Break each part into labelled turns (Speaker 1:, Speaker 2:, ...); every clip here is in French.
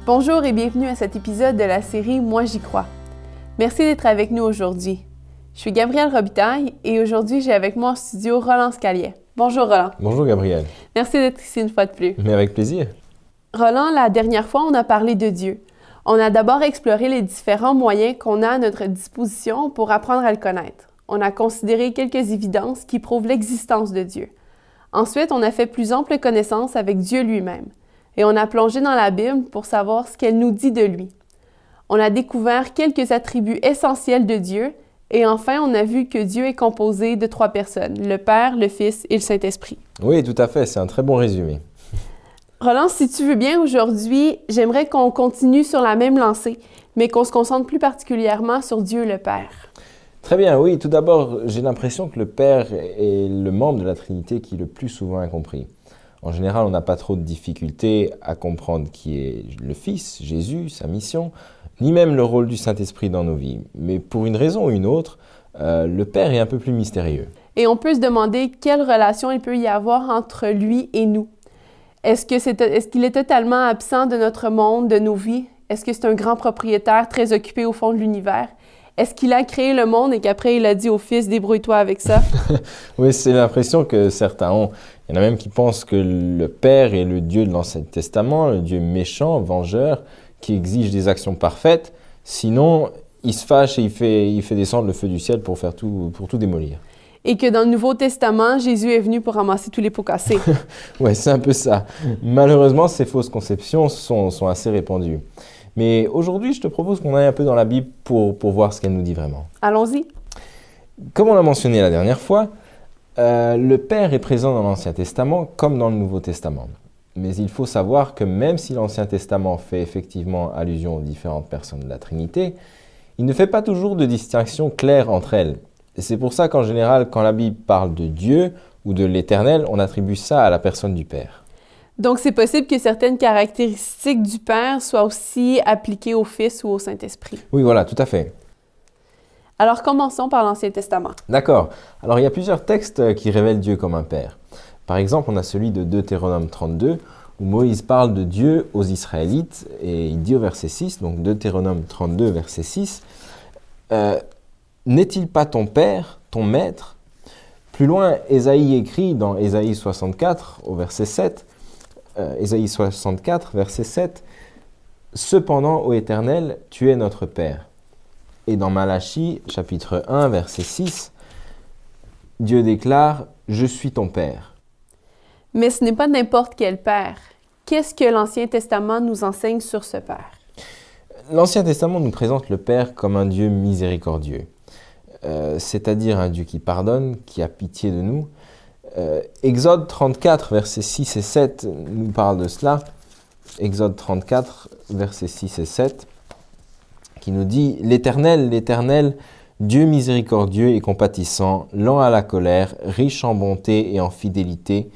Speaker 1: Bonjour et bienvenue à cet épisode de la série Moi j'y crois. Merci d'être avec nous aujourd'hui. Je suis Gabrielle Robitaille et aujourd'hui j'ai avec moi en studio Roland Scalier. Bonjour Roland.
Speaker 2: Bonjour Gabrielle.
Speaker 1: Merci d'être ici une fois de plus.
Speaker 2: Mais avec plaisir.
Speaker 1: Roland, la dernière fois on a parlé de Dieu. On a d'abord exploré les différents moyens qu'on a à notre disposition pour apprendre à le connaître. On a considéré quelques évidences qui prouvent l'existence de Dieu. Ensuite, on a fait plus ample connaissance avec Dieu lui-même. Et on a plongé dans la Bible pour savoir ce qu'elle nous dit de lui. On a découvert quelques attributs essentiels de Dieu et enfin, on a vu que Dieu est composé de 3 personnes, le Père, le Fils et le Saint-Esprit.
Speaker 2: Oui, tout à fait, c'est un très bon résumé.
Speaker 1: Roland, si tu veux bien, aujourd'hui, j'aimerais qu'on continue sur la même lancée, mais qu'on se concentre plus particulièrement sur Dieu le Père.
Speaker 2: Très bien, oui, tout d'abord, j'ai l'impression que le Père est le membre de la Trinité qui est le plus souvent incompris. En général, on n'a pas trop de difficultés à comprendre qui est le Fils, Jésus, sa mission, ni même le rôle du Saint-Esprit dans nos vies. Mais pour une raison ou une autre, le Père est un peu plus mystérieux.
Speaker 1: Et on peut se demander quelle relation il peut y avoir entre lui et nous. Est-ce qu'il est totalement absent de notre monde, de nos vies? Est-ce que c'est un grand propriétaire très occupé au fond de l'univers? Est-ce qu'il a créé le monde et qu'après il a dit au Fils, débrouille-toi avec ça?
Speaker 2: Oui, c'est l'impression que certains ont. Il y en a même qui pensent que le Père est le Dieu de l'Ancien Testament, le Dieu méchant, vengeur, qui exige des actions parfaites. Sinon, il se fâche et il fait descendre le feu du ciel pour tout démolir.
Speaker 1: Et que dans le Nouveau Testament, Jésus est venu pour ramasser tous les pots cassés.
Speaker 2: Oui, c'est un peu ça. Malheureusement, ces fausses conceptions sont assez répandues. Mais aujourd'hui, je te propose qu'on aille un peu dans la Bible pour voir ce qu'elle nous dit vraiment.
Speaker 1: Allons-y.
Speaker 2: Comme on l'a mentionné la dernière fois, le Père est présent dans l'Ancien Testament comme dans le Nouveau Testament. Mais il faut savoir que même si l'Ancien Testament fait effectivement allusion aux différentes personnes de la Trinité, il ne fait pas toujours de distinction claire entre elles. Et c'est pour ça qu'en général, quand la Bible parle de Dieu ou de l'Éternel, on attribue ça à la personne du Père.
Speaker 1: Donc, c'est possible que certaines caractéristiques du Père soient aussi appliquées au Fils ou au Saint-Esprit.
Speaker 2: Oui, voilà, tout à fait.
Speaker 1: Alors, commençons par l'Ancien Testament.
Speaker 2: D'accord. Alors, il y a plusieurs textes qui révèlent Dieu comme un Père. Par exemple, on a celui de Deutéronome 32, où Moïse parle de Dieu aux Israélites, et il dit au verset 6, donc Deutéronome 32, verset 6, « N'est-il pas ton Père, ton Maître ?» Plus loin, Ésaïe écrit dans Ésaïe 64, au verset 7, Ésaïe 64, verset 7, « Cependant, ô Éternel, tu es notre Père. » Et dans Malachie, chapitre 1, verset 6, Dieu déclare « Je suis ton Père. »
Speaker 1: Mais ce n'est pas n'importe quel Père. Qu'est-ce que l'Ancien Testament nous enseigne sur ce Père?
Speaker 2: L'Ancien Testament nous présente le Père comme un Dieu miséricordieux, c'est-à-dire un Dieu qui pardonne, qui a pitié de nous. Exode 34, versets 6 et 7 nous parle de cela. Exode 34, versets 6 et 7, qui nous dit « L'Éternel, l'Éternel, Dieu miséricordieux et compatissant, lent à la colère, riche en bonté et en fidélité,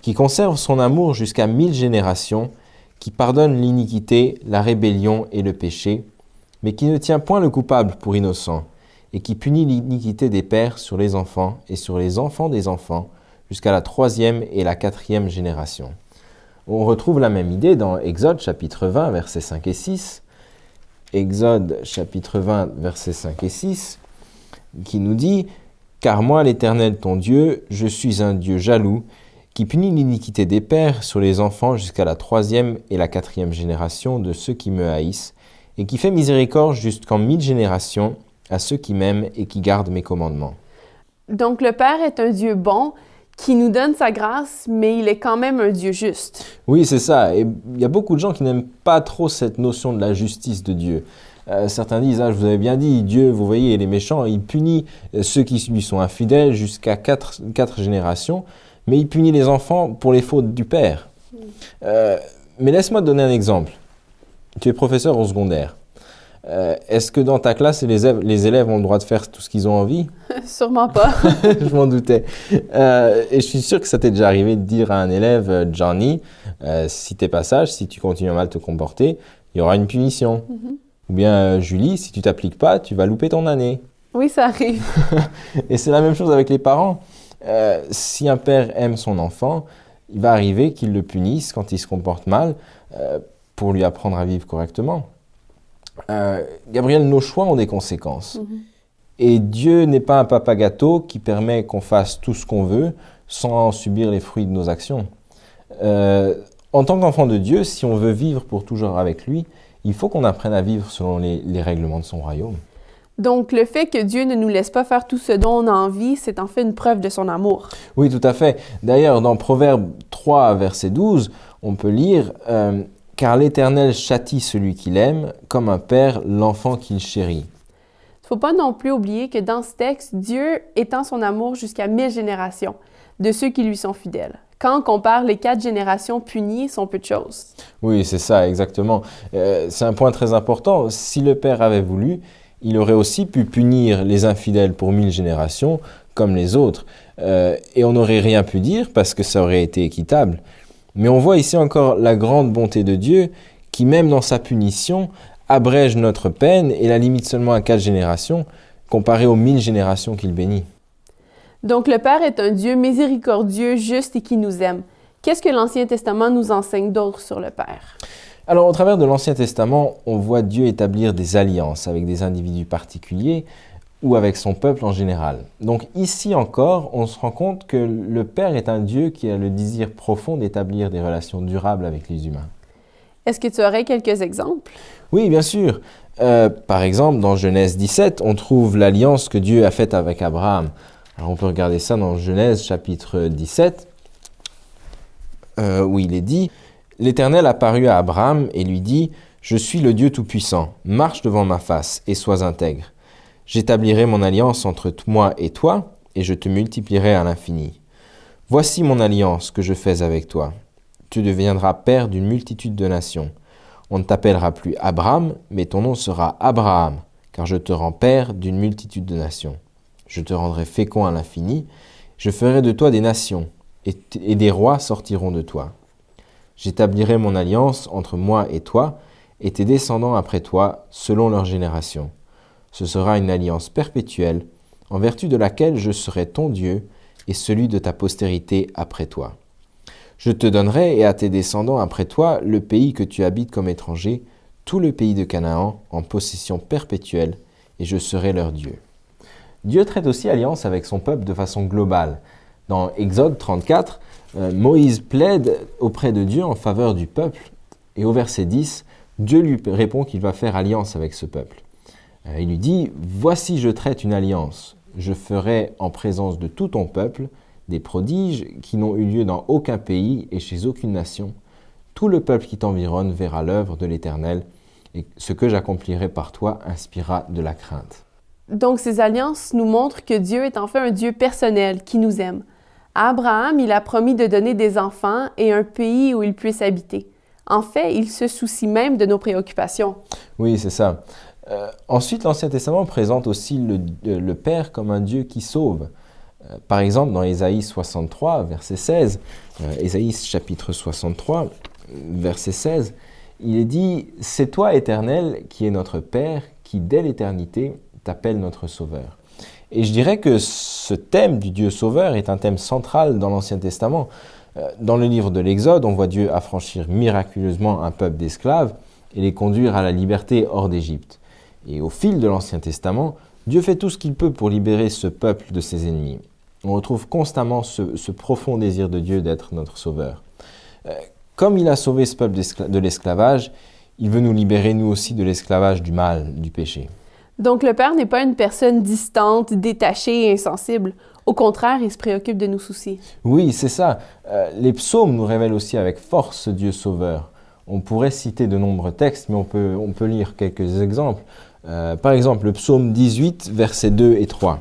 Speaker 2: qui conserve son amour jusqu'à 1000 générations, qui pardonne l'iniquité, la rébellion et le péché, mais qui ne tient point le coupable pour innocent, et qui punit l'iniquité des pères sur les enfants et sur les enfants des enfants, jusqu'à la 3e et la 4e génération. » On retrouve la même idée dans Exode chapitre 20, versets 5 et 6. Exode chapitre 20, versets 5 et 6, qui nous dit « Car moi, l'Éternel ton Dieu, je suis un Dieu jaloux, qui punit l'iniquité des pères sur les enfants jusqu'à la 3e et la 4e génération de ceux qui me haïssent, et qui fait miséricorde jusqu'en 1000 générations à ceux qui m'aiment et qui gardent mes commandements. »
Speaker 1: Donc, le Père est un Dieu bon qui nous donne sa grâce, mais il est quand même un Dieu juste.
Speaker 2: Oui, c'est ça. Et il y a beaucoup de gens qui n'aiment pas trop cette notion de la justice de Dieu. Certains disent, je vous avais bien dit, Dieu, vous voyez, il est méchant, il punit ceux qui lui sont infidèles jusqu'à 4 générations, mais il punit les enfants pour les fautes du Père. Mais laisse-moi te donner un exemple. Tu es professeur au secondaire. Est-ce que dans ta classe, les élèves ont le droit de faire tout ce qu'ils ont envie?
Speaker 1: Sûrement pas.
Speaker 2: Je m'en doutais. Et je suis sûr que ça t'est déjà arrivé de dire à un élève, Johnny, si t'es pas sage, si tu continues à mal te comporter, il y aura une punition. Mm-hmm. Ou bien, Julie, si tu t'appliques pas, tu vas louper ton année.
Speaker 1: Oui, ça arrive.
Speaker 2: Et c'est la même chose avec les parents. Si un père aime son enfant, il va arriver qu'il le punisse quand il se comporte mal, pour lui apprendre à vivre correctement. Gabriel, nos choix ont des conséquences. Et Dieu n'est pas un papa gâteau qui permet qu'on fasse tout ce qu'on veut sans subir les fruits de nos actions. En tant qu'enfant de Dieu, si on veut vivre pour toujours avec lui, il faut qu'on apprenne à vivre selon les règlements de son royaume.
Speaker 1: Donc, le fait que Dieu ne nous laisse pas faire tout ce dont on a envie, c'est en fait une preuve de son amour.
Speaker 2: Oui, tout à fait. D'ailleurs, dans Proverbe 3, verset 12, on peut lire « Car l'Éternel châtie celui qu'il aime, comme un père l'enfant qu'il chérit. »
Speaker 1: Il ne faut pas non plus oublier que dans ce texte, Dieu étend son amour jusqu'à 1000 générations de ceux qui lui sont fidèles. Quand on compare les 4 générations punies, sont peu de choses.
Speaker 2: Oui, c'est ça, exactement. C'est un point très important. Si le Père avait voulu, il aurait aussi pu punir les infidèles pour 1000 générations, comme les autres. Et on n'aurait rien pu dire parce que ça aurait été équitable. Mais on voit ici encore la grande bonté de Dieu qui, même dans sa punition, abrège notre peine et la limite seulement à 4 générations, comparé aux 1000 générations qu'il bénit.
Speaker 1: Donc le Père est un Dieu miséricordieux, juste et qui nous aime. Qu'est-ce que l'Ancien Testament nous enseigne d'autre sur le Père?
Speaker 2: Alors, au travers de l'Ancien Testament, on voit Dieu établir des alliances avec des individus particuliers ou avec son peuple en général. Donc ici encore, on se rend compte que le Père est un Dieu qui a le désir profond d'établir des relations durables avec les humains.
Speaker 1: Est-ce que tu aurais quelques exemples?
Speaker 2: Oui, bien sûr. Par exemple, dans Genèse 17, on trouve l'alliance que Dieu a faite avec Abraham. Alors on peut regarder ça dans Genèse chapitre 17, où il est dit « L'Éternel apparut à Abraham et lui dit « Je suis le Dieu Tout-Puissant, marche devant ma face et sois intègre. J'établirai mon alliance entre moi et toi, et je te multiplierai à l'infini. Voici mon alliance que je fais avec toi. Tu deviendras père d'une multitude de nations. On ne t'appellera plus Abraham, mais ton nom sera Abraham, car je te rends père d'une multitude de nations. Je te rendrai fécond à l'infini, je ferai de toi des nations, et des rois sortiront de toi. J'établirai mon alliance entre moi et toi, et tes descendants après toi, selon leur génération. Ce sera une alliance perpétuelle, en vertu de laquelle je serai ton Dieu, et celui de ta postérité après toi. Je te donnerai et à tes descendants après toi le pays que tu habites comme étranger, tout le pays de Canaan, en possession perpétuelle, et je serai leur Dieu. » Dieu traite aussi alliance avec son peuple de façon globale. Dans Exode 34, Moïse plaide auprès de Dieu en faveur du peuple, et au verset 10, Dieu lui répond qu'il va faire alliance avec ce peuple. Il lui dit « Voici je traite une alliance, je ferai en présence de tout ton peuple des prodiges qui n'ont eu lieu dans aucun pays et chez aucune nation. Tout le peuple qui t'environne verra l'œuvre de l'Éternel, et ce que j'accomplirai par toi inspirera de la crainte. »
Speaker 1: Donc ces alliances nous montrent que Dieu est en fait un Dieu personnel qui nous aime. À Abraham, il a promis de donner des enfants et un pays où il puisse habiter. En fait, il se soucie même de nos préoccupations.
Speaker 2: Oui, c'est ça. Ensuite, l'Ancien Testament présente aussi le Père comme un Dieu qui sauve. Par exemple, dans Ésaïe 63, verset 16, Ésaïe chapitre 63, verset 16, il est dit « C'est toi, Éternel, qui es notre Père, qui dès l'éternité t'appelle notre Sauveur. » Et je dirais que ce thème du Dieu Sauveur est un thème central dans l'Ancien Testament. Dans le livre de l'Exode, on voit Dieu affranchir miraculeusement un peuple d'esclaves et les conduire à la liberté hors d'Égypte. Et au fil de l'Ancien Testament, Dieu fait tout ce qu'il peut pour libérer ce peuple de ses ennemis. On retrouve constamment ce profond désir de Dieu d'être notre Sauveur. Comme il a sauvé ce peuple de l'esclavage, il veut nous libérer nous aussi de l'esclavage du mal, du péché.
Speaker 1: Donc le Père n'est pas une personne distante, détachée et insensible. Au contraire, il se préoccupe de nos soucis.
Speaker 2: Oui, c'est ça. Les psaumes nous révèlent aussi avec force ce Dieu sauveur. On pourrait citer de nombreux textes, mais on peut lire quelques exemples. Par exemple, le psaume 18, versets 2 et 3.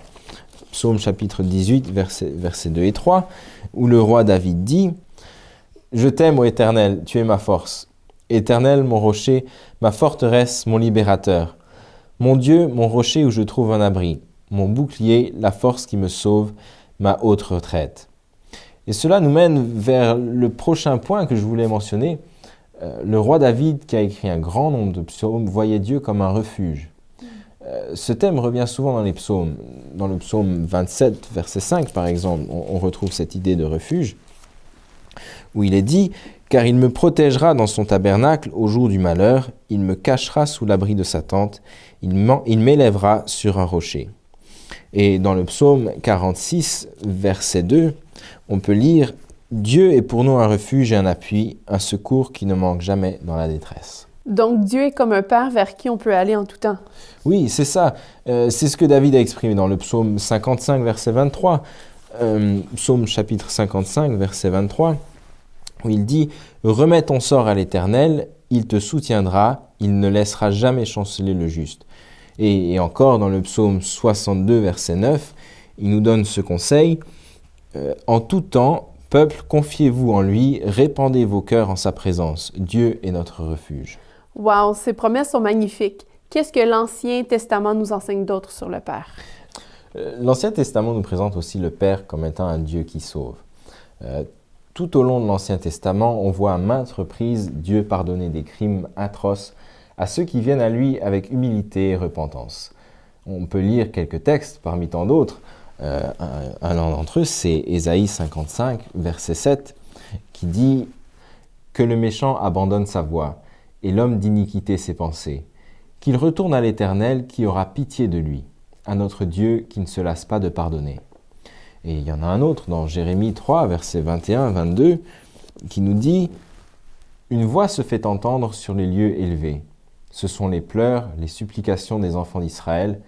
Speaker 2: Psaume chapitre 18, versets 2 et 3, où le roi David dit « Je t'aime, ô Éternel, tu es ma force. Éternel, mon rocher, ma forteresse, mon libérateur. Mon Dieu, mon rocher où je trouve un abri. Mon bouclier, la force qui me sauve, ma haute retraite. » Et cela nous mène vers le prochain point que je voulais mentionner. Le roi David, qui a écrit un grand nombre de psaumes, voyait Dieu comme un refuge. Ce thème revient souvent dans les psaumes. Dans le psaume 27, verset 5, par exemple, on retrouve cette idée de refuge, où il est dit Car il me protégera dans son tabernacle au jour du malheur, il me cachera sous l'abri de sa tente, il m'élèvera sur un rocher. Et dans le psaume 46, verset 2, on peut lire « Dieu est pour nous un refuge et un appui, un secours qui ne manque jamais dans la détresse. »
Speaker 1: Donc Dieu est comme un père vers qui on peut aller en tout temps.
Speaker 2: Oui, c'est ça. C'est ce que David a exprimé dans le psaume 55, verset 23. Psaume chapitre 55, verset 23, où il dit « Remets ton sort à l'Éternel, il te soutiendra, il ne laissera jamais chanceler le juste. » Et encore dans le psaume 62, verset 9, il nous donne ce conseil « En tout temps, peuple, confiez-vous en lui, répandez vos cœurs en sa présence. Dieu est notre refuge. »
Speaker 1: Wow, ces promesses sont magnifiques. Qu'est-ce que l'Ancien Testament nous enseigne d'autre sur le Père?
Speaker 2: L'Ancien Testament nous présente aussi le Père comme étant un Dieu qui sauve. Tout au long de l'Ancien Testament, on voit à maintes reprises Dieu pardonner des crimes atroces à ceux qui viennent à lui avec humilité et repentance. On peut lire quelques textes parmi tant d'autres. Un d'entre eux, c'est Ésaïe 55, verset 7, qui dit « Que le méchant abandonne sa voie, et l'homme d'iniquité ses pensées, qu'il retourne à l'Éternel qui aura pitié de lui, à notre Dieu qui ne se lasse pas de pardonner. » Et il y en a un autre dans Jérémie 3, versets 21-22, qui nous dit « Une voix se fait entendre sur les lieux élevés. Ce sont les pleurs, les supplications des enfants d'Israël,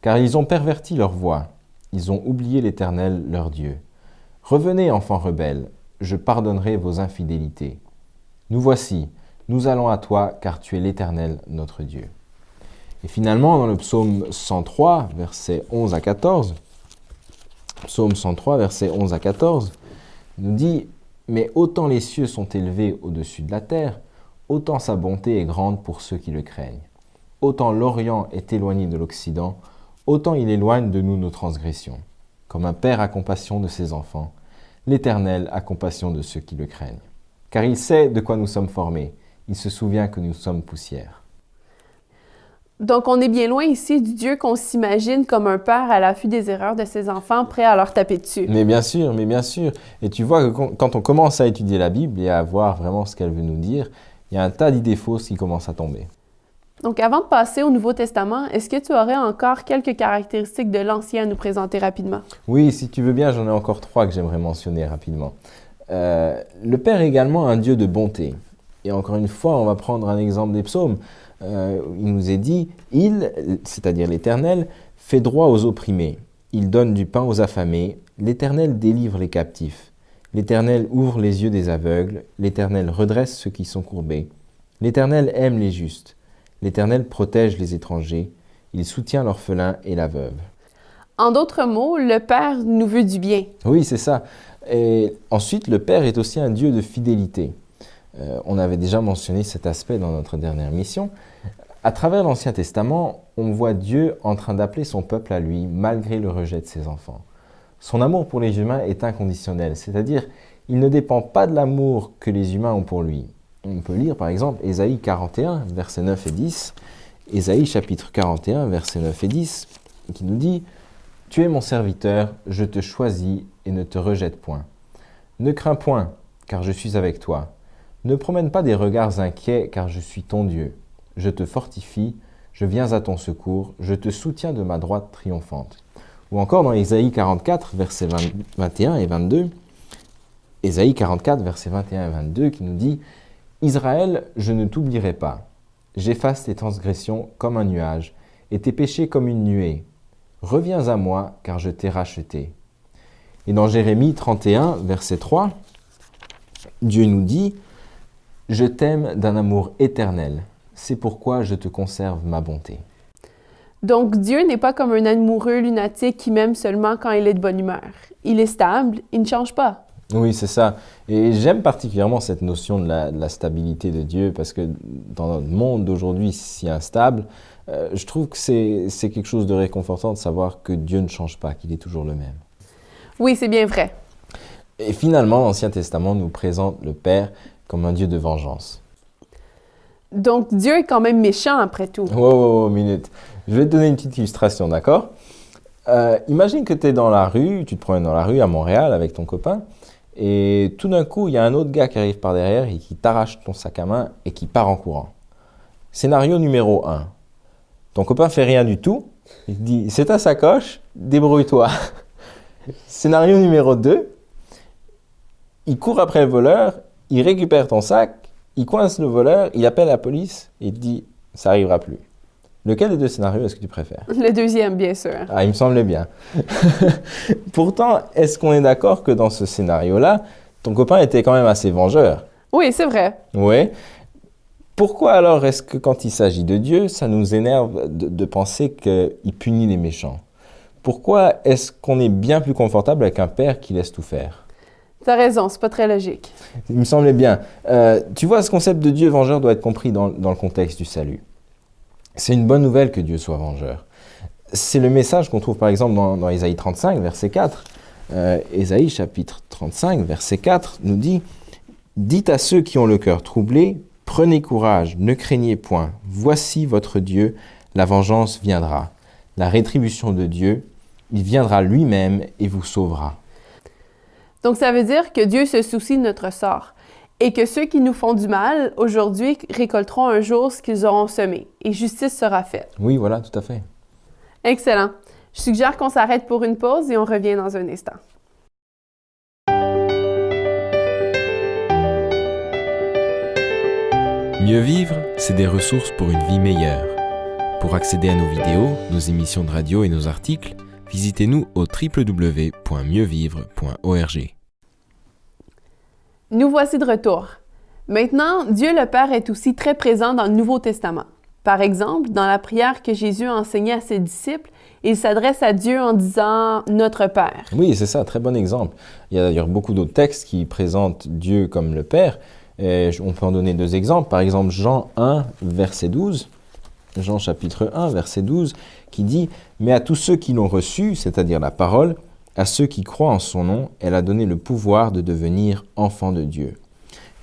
Speaker 2: car ils ont perverti leur voie. Ils ont oublié l'Éternel, leur Dieu. Revenez, enfants rebelles, je pardonnerai vos infidélités. Nous voici, nous allons à toi, car tu es l'Éternel, notre Dieu. » Et finalement, dans le psaume 103, versets 11 à 14, psaume 103, versets 11 à 14, il nous dit « Mais autant les cieux sont élevés au-dessus de la terre, autant sa bonté est grande pour ceux qui le craignent. Autant l'Orient est éloigné de l'Occident, autant il éloigne de nous nos transgressions. Comme un père a compassion de ses enfants, l'Éternel a compassion de ceux qui le craignent. Car il sait de quoi nous sommes formés, il se souvient que nous sommes poussière. »
Speaker 1: Donc, on est bien loin ici du Dieu qu'on s'imagine comme un père à l'affût des erreurs de ses enfants, prêt à leur taper dessus.
Speaker 2: Mais bien sûr, mais bien sûr. Et tu vois que quand on commence à étudier la Bible et à voir vraiment ce qu'elle veut nous dire, il y a un tas d'idées fausses qui commencent à tomber.
Speaker 1: Donc, avant de passer au Nouveau Testament, est-ce que tu aurais encore quelques caractéristiques de l'Ancien à nous présenter rapidement?
Speaker 2: Oui, si tu veux bien, j'en ai encore 3 que j'aimerais mentionner rapidement. Le Père est également un Dieu de bonté. Et encore une fois, on va prendre un exemple des psaumes. Il nous est dit, il, c'est-à-dire l'Éternel, fait droit aux opprimés. Il donne du pain aux affamés. L'Éternel délivre les captifs. L'Éternel ouvre les yeux des aveugles. L'Éternel redresse ceux qui sont courbés. L'Éternel aime les justes. L'Éternel protège les étrangers. Il soutient l'orphelin et la veuve.
Speaker 1: En d'autres mots, le Père nous veut du bien.
Speaker 2: Oui, c'est ça. Et ensuite, le Père est aussi un Dieu de fidélité. On avait déjà mentionné cet aspect dans notre dernière mission. À travers l'Ancien Testament, on voit Dieu en train d'appeler son peuple à lui, malgré le rejet de ses enfants. Son amour pour les humains est inconditionnel, c'est-à-dire il ne dépend pas de l'amour que les humains ont pour lui. On peut lire par exemple Ésaïe 41, versets 9 et 10, Ésaïe chapitre 41, versets 9 et 10, qui nous dit « Tu es mon serviteur, je te choisis et ne te rejette point. Ne crains point, car je suis avec toi. Ne promène pas des regards inquiets, car je suis ton Dieu. Je te fortifie, je viens à ton secours, je te soutiens de ma droite triomphante. » Ou encore dans Ésaïe 44, versets 21 et 22, Ésaïe 44, versets 21 et 22, qui nous dit « Israël, je ne t'oublierai pas. J'efface tes transgressions comme un nuage, et tes péchés comme une nuée. Reviens à moi, car je t'ai racheté. » Et dans Jérémie 31, verset 3, Dieu nous dit « Je t'aime d'un amour éternel. C'est pourquoi je te conserve ma bonté. »
Speaker 1: Donc, Dieu n'est pas comme un amoureux lunatique qui m'aime seulement quand il est de bonne humeur. Il est stable, il ne change pas.
Speaker 2: Oui, c'est ça. Et j'aime particulièrement cette notion de la stabilité de Dieu parce que dans notre monde d'aujourd'hui si instable, je trouve que c'est quelque chose de réconfortant de savoir que Dieu ne change pas, qu'il est toujours le même.
Speaker 1: Oui, c'est bien vrai.
Speaker 2: Et finalement, l'Ancien Testament nous présente le Père comme un Dieu de vengeance.
Speaker 1: Donc, Dieu est quand même méchant après tout.
Speaker 2: Wow, minute. Je vais te donner une petite illustration, d'accord? Imagine que tu es dans la rue, tu te promènes dans la rue à Montréal avec ton copain, Et tout d'un coup, il y a un autre gars qui arrive par derrière et qui t'arrache ton sac à main et qui part en courant. Scénario numéro 1. Ton copain fait rien du tout. Il te dit, c'est ta sacoche, débrouille-toi. Scénario numéro 2. Il court après le voleur, il récupère ton sac, il coince le voleur, il appelle la police et il te dit, ça n'arrivera plus. Lequel des deux scénarios est-ce que tu préfères?
Speaker 1: Le deuxième, bien sûr.
Speaker 2: Ah, il me semblait bien. Pourtant, est-ce qu'on est d'accord que dans ce scénario-là, ton copain était quand même assez vengeur?
Speaker 1: Oui, c'est vrai.
Speaker 2: Oui. Pourquoi alors est-ce que quand il s'agit de Dieu, ça nous énerve de penser qu'il punit les méchants? Pourquoi est-ce qu'on est bien plus confortable avec un père qui laisse tout faire?
Speaker 1: T'as raison, c'est pas très logique.
Speaker 2: Il me semblait bien. Tu vois, ce concept de Dieu vengeur doit être compris dans le contexte du salut. C'est une bonne nouvelle que Dieu soit vengeur. C'est le message qu'on trouve par exemple dans Ésaïe 35, verset 4. Ésaïe chapitre 35, verset 4 nous dit « Dites à ceux qui ont le cœur troublé, prenez courage, ne craignez point. Voici votre Dieu, la vengeance viendra. La rétribution de Dieu, il viendra lui-même et vous sauvera. »
Speaker 1: Donc ça veut dire que Dieu se soucie de notre sort et que ceux qui nous font du mal aujourd'hui récolteront un jour ce qu'ils auront semé et justice sera faite.
Speaker 2: Oui, voilà, tout à fait.
Speaker 1: Excellent. Je suggère qu'on s'arrête pour une pause et on revient dans un instant.
Speaker 3: Mieux vivre, c'est des ressources pour une vie meilleure. Pour accéder à nos vidéos, nos émissions de radio et nos articles, visitez-nous au www.mieuxvivre.org.
Speaker 1: Nous voici de retour. Maintenant, Dieu le Père est aussi très présent dans le Nouveau Testament. Par exemple, dans la prière que Jésus a enseignée à ses disciples, il s'adresse à Dieu en disant « Notre Père ».
Speaker 2: Oui, c'est ça, très bon exemple. Il y a d'ailleurs beaucoup d'autres textes qui présentent Dieu comme le Père. Et on peut en donner deux exemples. Par exemple, Jean 1, verset 12. Jean chapitre 1, verset 12, qui dit « Mais à tous ceux qui l'ont reçu, c'est-à-dire la parole, à ceux qui croient en son nom, elle a donné le pouvoir de devenir enfants de Dieu. »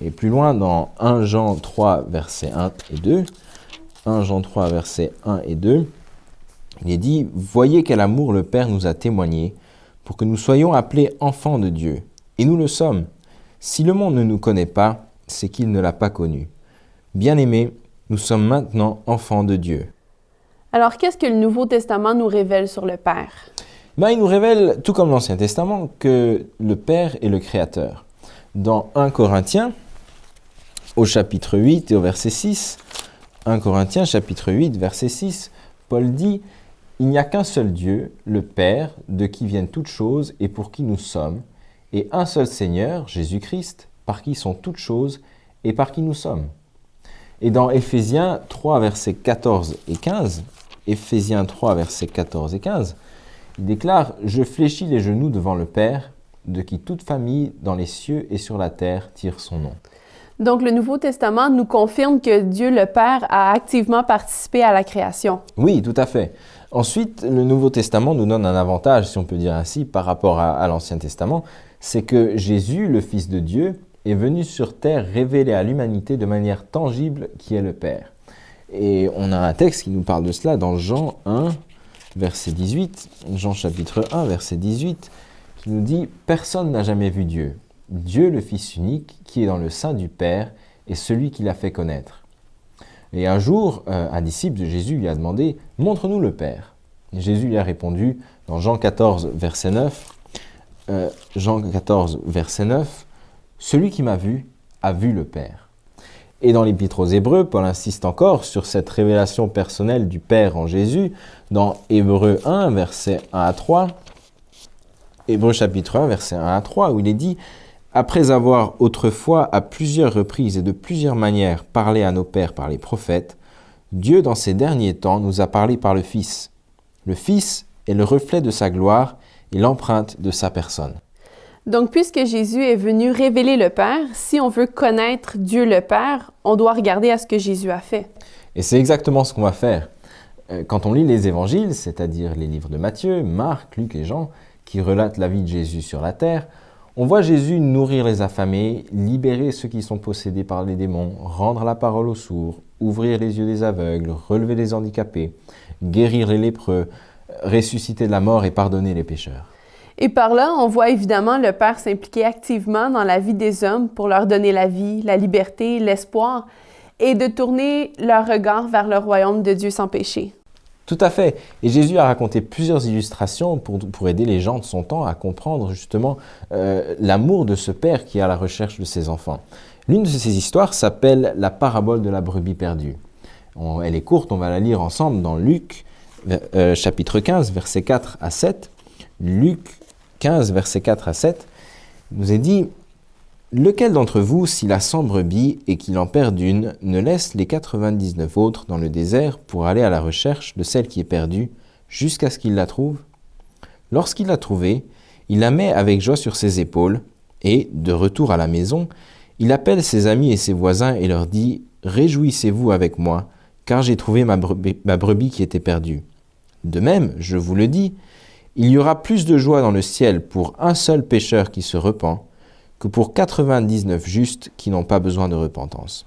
Speaker 2: Et plus loin, dans 1 Jean 3, versets 1 et 2, 1 Jean 3, versets 1 et 2, il est dit « Voyez quel amour le Père nous a témoigné pour que nous soyons appelés enfants de Dieu. Et nous le sommes. Si le monde ne nous connaît pas, c'est qu'il ne l'a pas connu. Bien-aimés, nous sommes maintenant enfants de Dieu. »
Speaker 1: Alors, qu'est-ce que le Nouveau Testament nous révèle sur le Père?
Speaker 2: Il nous révèle, tout comme l'Ancien Testament, que le Père est le Créateur. Dans 1 Corinthiens, au chapitre 8 et au verset 6, 1 Corinthiens, chapitre 8, verset 6, Paul dit « Il n'y a qu'un seul Dieu, le Père, de qui viennent toutes choses et pour qui nous sommes, et un seul Seigneur, Jésus-Christ, par qui sont toutes choses et par qui nous sommes. » Et dans Éphésiens 3, versets 14 et 15, Éphésiens 3, versets 14 et 15, il déclare « Je fléchis les genoux devant le Père, de qui toute famille dans les cieux et sur la terre tire son nom. »
Speaker 1: Donc, le Nouveau Testament nous confirme que Dieu le Père a activement participé à la création.
Speaker 2: Oui, tout à fait. Ensuite, le Nouveau Testament nous donne un avantage, si on peut dire ainsi, par rapport à l'Ancien Testament, c'est que Jésus, le Fils de Dieu, est venu sur terre révéler à l'humanité de manière tangible qui est le Père. Et on a un texte qui nous parle de cela dans Jean 1, verset 18, Jean chapitre 1, verset 18, qui nous dit « Personne n'a jamais vu Dieu. Dieu, le Fils unique, qui est dans le sein du Père, est celui qui l'a fait connaître. » Et un jour, un disciple de Jésus lui a demandé « Montre-nous le Père. » Et Jésus lui a répondu dans Jean 14, verset 9, Jean 14, verset 9, « Celui qui m'a vu a vu le Père. » Et dans l'Épître aux Hébreux, Paul insiste encore sur cette révélation personnelle du Père en Jésus dans Hébreux 1, verset 1 à 3, Hébreux chapitre 1, verset 1 à 3, où il est dit « Après avoir autrefois à plusieurs reprises et de plusieurs manières parlé à nos pères par les prophètes, Dieu dans ces derniers temps nous a parlé par le Fils. Le Fils est le reflet de sa gloire et l'empreinte de sa personne. »
Speaker 1: Donc, puisque Jésus est venu révéler le Père, si on veut connaître Dieu le Père, on doit regarder à ce que Jésus a fait.
Speaker 2: Et c'est exactement ce qu'on va faire. Quand on lit les évangiles, c'est-à-dire les livres de Matthieu, Marc, Luc et Jean, qui relatent la vie de Jésus sur la terre, on voit Jésus nourrir les affamés, libérer ceux qui sont possédés par les démons, rendre la parole aux sourds, ouvrir les yeux des aveugles, relever les handicapés, guérir les lépreux, ressusciter de la mort et pardonner les pécheurs.
Speaker 1: Et par là, on voit évidemment le Père s'impliquer activement dans la vie des hommes pour leur donner la vie, la liberté, l'espoir, et de tourner leur regard vers le royaume de Dieu sans péché.
Speaker 2: Tout à fait. Et Jésus a raconté plusieurs illustrations pour aider les gens de son temps à comprendre justement l'amour de ce Père qui est à la recherche de ses enfants. L'une de ces histoires s'appelle la parabole de la brebis perdue. Elle est courte, on va la lire ensemble dans Luc chapitre 15, versets 4 à 7. Luc 15, versets 4 à 7, nous est dit « Lequel d'entre vous, s'il a 100 brebis et qu'il en perd une, ne laisse les 99 autres dans le désert pour aller à la recherche de celle qui est perdue jusqu'à ce qu'il la trouve? Lorsqu'il l'a trouvée, il la met avec joie sur ses épaules et, de retour à la maison, il appelle ses amis et ses voisins et leur dit « Réjouissez-vous avec moi, car j'ai trouvé ma brebis qui était perdue. De même, je vous le dis, il y aura plus de joie dans le ciel pour un seul pécheur qui se repent que pour 99 justes qui n'ont pas besoin de repentance. »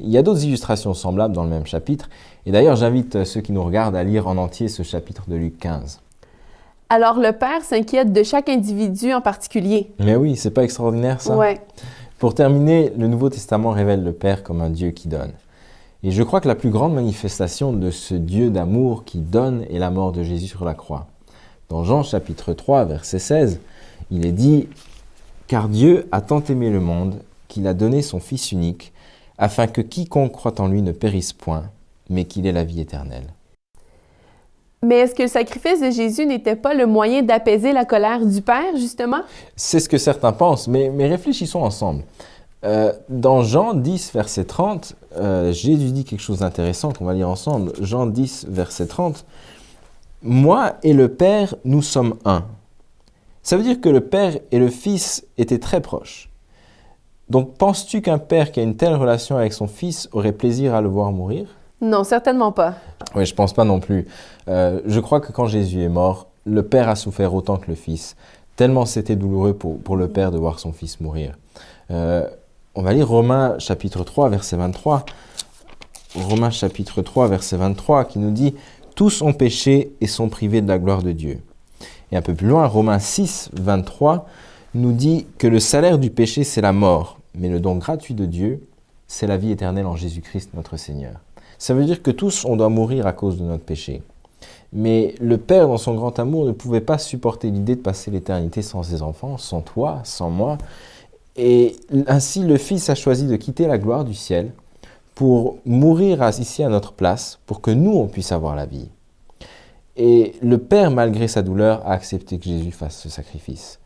Speaker 2: Il y a d'autres illustrations semblables dans le même chapitre, et d'ailleurs j'invite ceux qui nous regardent à lire en entier ce chapitre de Luc 15.
Speaker 1: Alors le Père s'inquiète de chaque individu en particulier.
Speaker 2: Mais oui, c'est pas extraordinaire ça?
Speaker 1: Ouais.
Speaker 2: Pour terminer, le Nouveau Testament révèle le Père comme un Dieu qui donne. Et je crois que la plus grande manifestation de ce Dieu d'amour qui donne est la mort de Jésus sur la croix. Dans Jean chapitre 3, verset 16, il est dit « Car Dieu a tant aimé le monde qu'il a donné son Fils unique, afin que quiconque croit en lui ne périsse point, mais qu'il ait la vie éternelle. »
Speaker 1: Mais est-ce que le sacrifice de Jésus n'était pas le moyen d'apaiser la colère du Père, justement?
Speaker 2: C'est ce que certains pensent, mais réfléchissons ensemble. Dans Jean 10, verset 30, Jésus dit quelque chose d'intéressant qu'on va lire ensemble. Jean 10, verset 30. « Moi et le Père, nous sommes un. » Ça veut dire que le Père et le Fils étaient très proches. Donc, penses-tu qu'un père qui a une telle relation avec son fils aurait plaisir à le voir mourir?
Speaker 1: Non, certainement pas.
Speaker 2: Oui, je pense pas non plus. Je crois que quand Jésus est mort, le Père a souffert autant que le Fils. Tellement c'était douloureux pour le Père de voir son Fils mourir. On va lire Romains chapitre 3, verset 23. Romains chapitre 3, verset 23, qui nous dit « Tous ont péché et sont privés de la gloire de Dieu. » Et un peu plus loin, Romains 6, 23, nous dit que le salaire du péché, c'est la mort, mais le don gratuit de Dieu, c'est la vie éternelle en Jésus-Christ notre Seigneur. Ça veut dire que tous, on doit mourir à cause de notre péché. Mais le Père, dans son grand amour, ne pouvait pas supporter l'idée de passer l'éternité sans ses enfants, sans toi, sans moi. Et ainsi, le Fils a choisi de quitter la gloire du ciel pour mourir ici à notre place, pour que nous, on puisse avoir la vie. Et le Père, malgré sa douleur, a accepté que Jésus fasse ce sacrifice.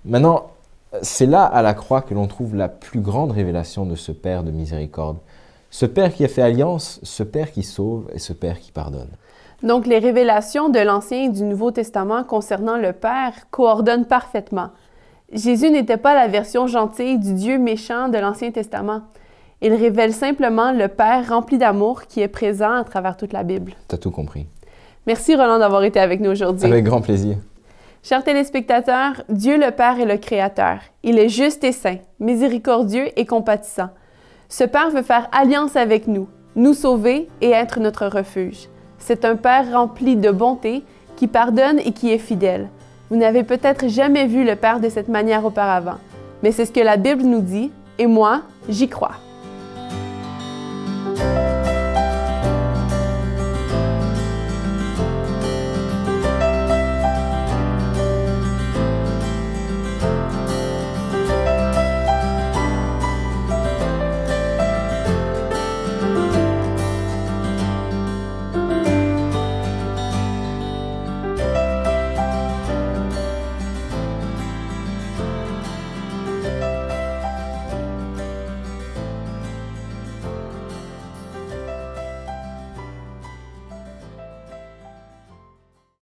Speaker 2: Maintenant, c'est là, à la croix, que l'on trouve la plus grande révélation de ce Père de miséricorde. Ce Père qui a fait alliance, ce Père qui sauve et ce Père qui pardonne.
Speaker 1: Donc, les révélations de l'Ancien et du Nouveau Testament concernant le Père coordonnent parfaitement. Jésus n'était pas la version gentille du Dieu méchant de l'Ancien Testament. Il révèle simplement le Père rempli d'amour qui est présent à travers toute la Bible.
Speaker 2: Tu as tout compris.
Speaker 1: Merci Roland d'avoir été avec nous aujourd'hui.
Speaker 2: Avec grand plaisir.
Speaker 1: Chers téléspectateurs, Dieu le Père est le Créateur. Il est juste et saint, miséricordieux et compatissant. Ce Père veut faire alliance avec nous, nous sauver et être notre refuge. C'est un Père rempli de bonté, qui pardonne et qui est fidèle. Vous n'avez peut-être jamais vu le Père de cette manière auparavant, mais c'est ce que la Bible nous dit, et moi, j'y crois.